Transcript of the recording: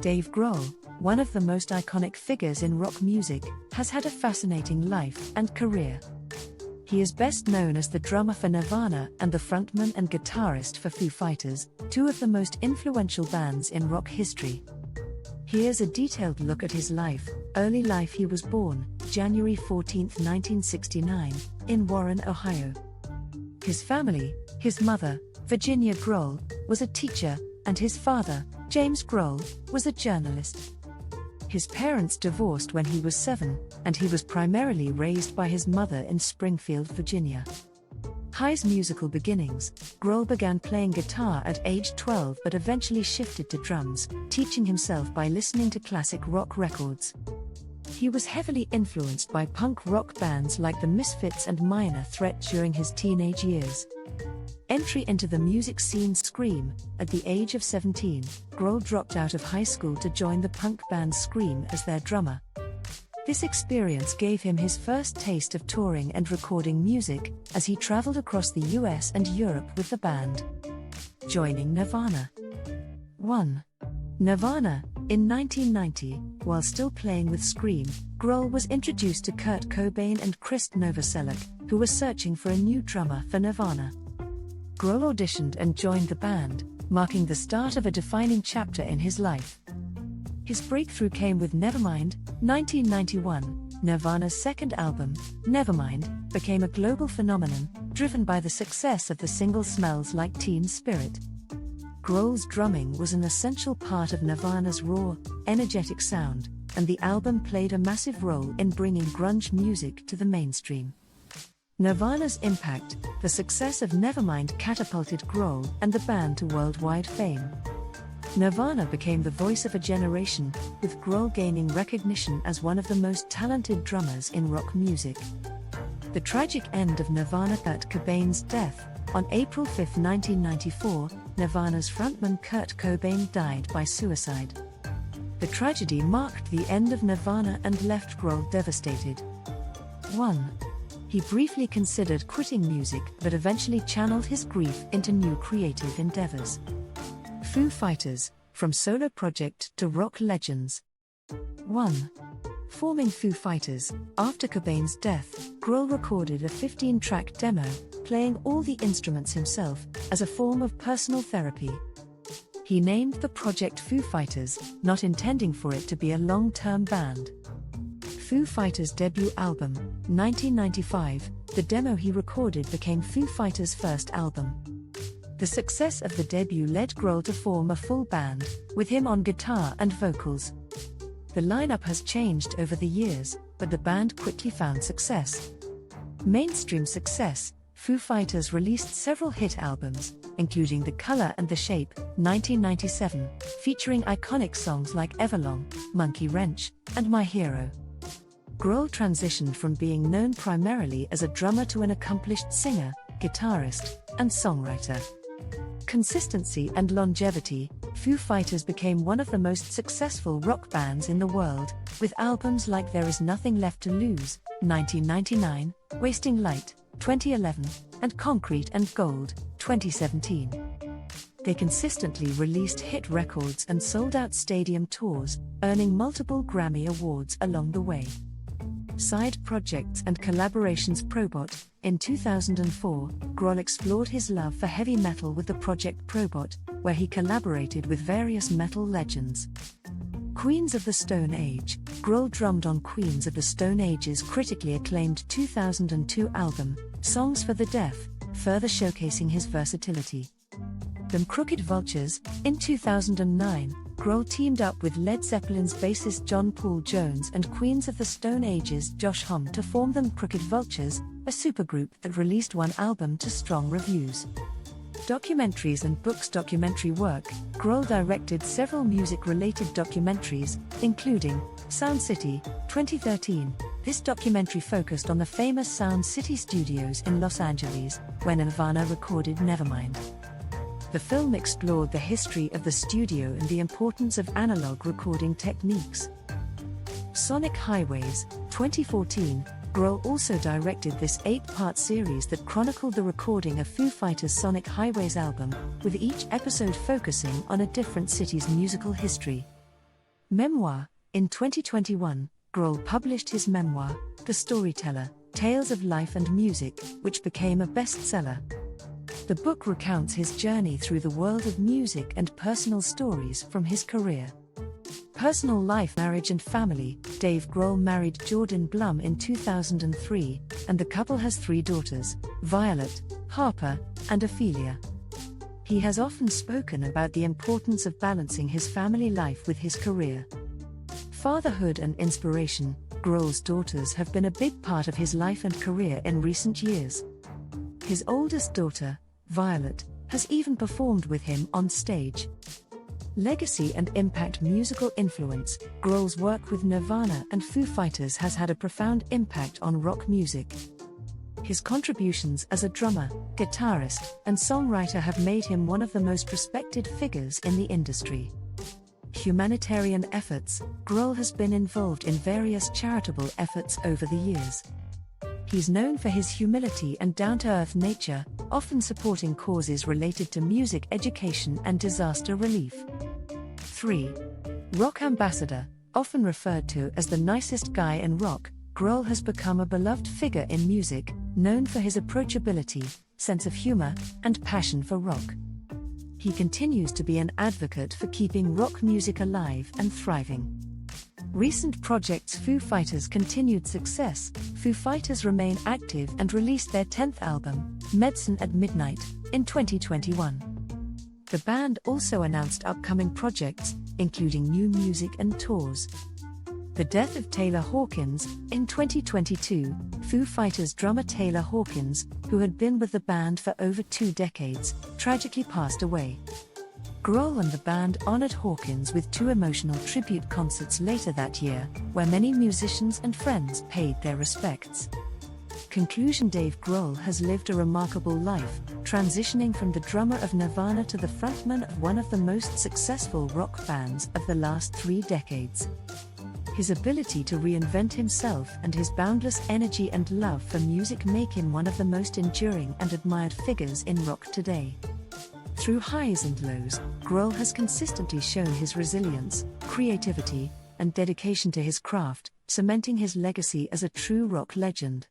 Dave Grohl, one of the most iconic figures in rock music, has had a fascinating life and career. He is best known as the drummer for Nirvana and the frontman and guitarist for Foo Fighters, two of the most influential bands in rock history. Here's a detailed look at his life. Early life. He was born January 14, 1969, in Warren, Ohio. His family, his mother, Virginia Grohl, was a teacher, and his father, James Grohl, was a journalist. His parents divorced when he was 7, and he was primarily raised by his mother in Springfield, Virginia. His musical beginnings. Grohl began playing guitar at age 12 but eventually shifted to drums, teaching himself by listening to classic rock records. He was heavily influenced by punk rock bands like the Misfits and Minor Threat during his teenage years. Entry into the music scene. Scream. At the age of 17, Grohl dropped out of high school to join the punk band Scream as their drummer. This experience gave him his first taste of touring and recording music, as he traveled across the US and Europe with the band. Joining Nirvana. 1. Nirvana. In 1990, while still playing with Scream, Grohl was introduced to Kurt Cobain and Krist Novoselic, who were searching for a new drummer for Nirvana. Grohl auditioned and joined the band, marking the start of a defining chapter in his life. His breakthrough came with Nevermind. 1991, Nirvana's second album, Nevermind, became a global phenomenon, driven by the success of the single Smells Like Teen Spirit. Grohl's drumming was an essential part of Nirvana's raw, energetic sound, and the album played a massive role in bringing grunge music to the mainstream. Nirvana's impact. The success of Nevermind catapulted Grohl and the band to worldwide fame. Nirvana became the voice of a generation, with Grohl gaining recognition as one of the most talented drummers in rock music. The tragic end of Nirvana. Kurt Cobain's death. On April 5, 1994, Nirvana's frontman Kurt Cobain died by suicide. The tragedy marked the end of Nirvana and left Grohl devastated. 1. He briefly considered quitting music but eventually channeled his grief into new creative endeavors. Foo Fighters. From solo project to rock legends. 1. Forming Foo Fighters. After Cobain's death, Grohl recorded a 15-track demo, playing all the instruments himself, as a form of personal therapy. He named the project Foo Fighters, not intending for it to be a long-term band. Foo Fighters' debut album, 1995, the demo he recorded became Foo Fighters' first album. The success of the debut led Grohl to form a full band, with him on guitar and vocals. The lineup has changed over the years, but the band quickly found success. Mainstream success. Foo Fighters released several hit albums, including The Color and the Shape, 1997, featuring iconic songs like Everlong, Monkey Wrench, and My Hero. Grohl transitioned from being known primarily as a drummer to an accomplished singer, guitarist, and songwriter. Consistency and longevity. Foo Fighters became one of the most successful rock bands in the world, with albums like There Is Nothing Left to Lose, 1999, Wasting Light, 2011, and Concrete and Gold, 2017. They consistently released hit records and sold out stadium tours, earning multiple Grammy Awards along the way. Side projects and collaborations. Probot. In 2004, Grohl explored his love for heavy metal with the project Probot, where he collaborated with various metal legends. Queens of the Stone Age. Grohl drummed on Queens of the Stone Age's critically acclaimed 2002 album, Songs for the Deaf, further showcasing his versatility. Them Crooked Vultures. In 2009, Grohl teamed up with Led Zeppelin's bassist John Paul Jones and Queens of the Stone Age's Josh Homme to form Them Crooked Vultures, a supergroup that released one album to strong reviews. Documentaries and books. Documentary work. Grohl directed several music-related documentaries, including Sound City, 2013. This documentary focused on the famous Sound City studios in Los Angeles, where Nirvana recorded Nevermind. The film explored the history of the studio and the importance of analog recording techniques. Sonic Highways, 2014. Grohl also directed this 8-part series that chronicled the recording of Foo Fighters' Sonic Highways album, with each episode focusing on a different city's musical history. Memoir. In 2021, Grohl published his memoir, The Storyteller, Tales of Life and Music, which became a bestseller. The book recounts his journey through the world of music and personal stories from his career. Personal life, marriage and family. Dave Grohl married Jordan Blum in 2003, and the couple has 3 daughters, Violet, Harper, and Ophelia. He has often spoken about the importance of balancing his family life with his career. Fatherhood and inspiration. Grohl's daughters have been a big part of his life and career in recent years. His oldest daughter, Violet, has even performed with him on stage. Legacy and impact. Musical influence. Grohl's work with Nirvana and Foo Fighters has had a profound impact on rock music. His contributions as a drummer, guitarist, and songwriter have made him one of the most respected figures in the industry. Humanitarian efforts. Grohl has been involved in various charitable efforts over the years. He's known for his humility and down-to-earth nature, often supporting causes related to music education and disaster relief. 3. Rock ambassador. Often referred to as the nicest guy in rock, Grohl has become a beloved figure in music, known for his approachability, sense of humor, and passion for rock. He continues to be an advocate for keeping rock music alive and thriving. Recent projects. Foo Fighters' continued success. Foo Fighters remain active and released their 10th album, Medicine at Midnight, in 2021. The band also announced upcoming projects, including new music and tours. The death of Taylor Hawkins. In 2022, Foo Fighters drummer Taylor Hawkins, who had been with the band for over 2 decades, tragically passed away. Grohl and the band honored Hawkins with 2 emotional tribute concerts later that year, where many musicians and friends paid their respects. Conclusion. Dave Grohl has lived a remarkable life, transitioning from the drummer of Nirvana to the frontman of one of the most successful rock bands of the last 3 decades. His ability to reinvent himself and his boundless energy and love for music make him one of the most enduring and admired figures in rock today. Through highs and lows, Grohl has consistently shown his resilience, creativity, and dedication to his craft, cementing his legacy as a true rock legend.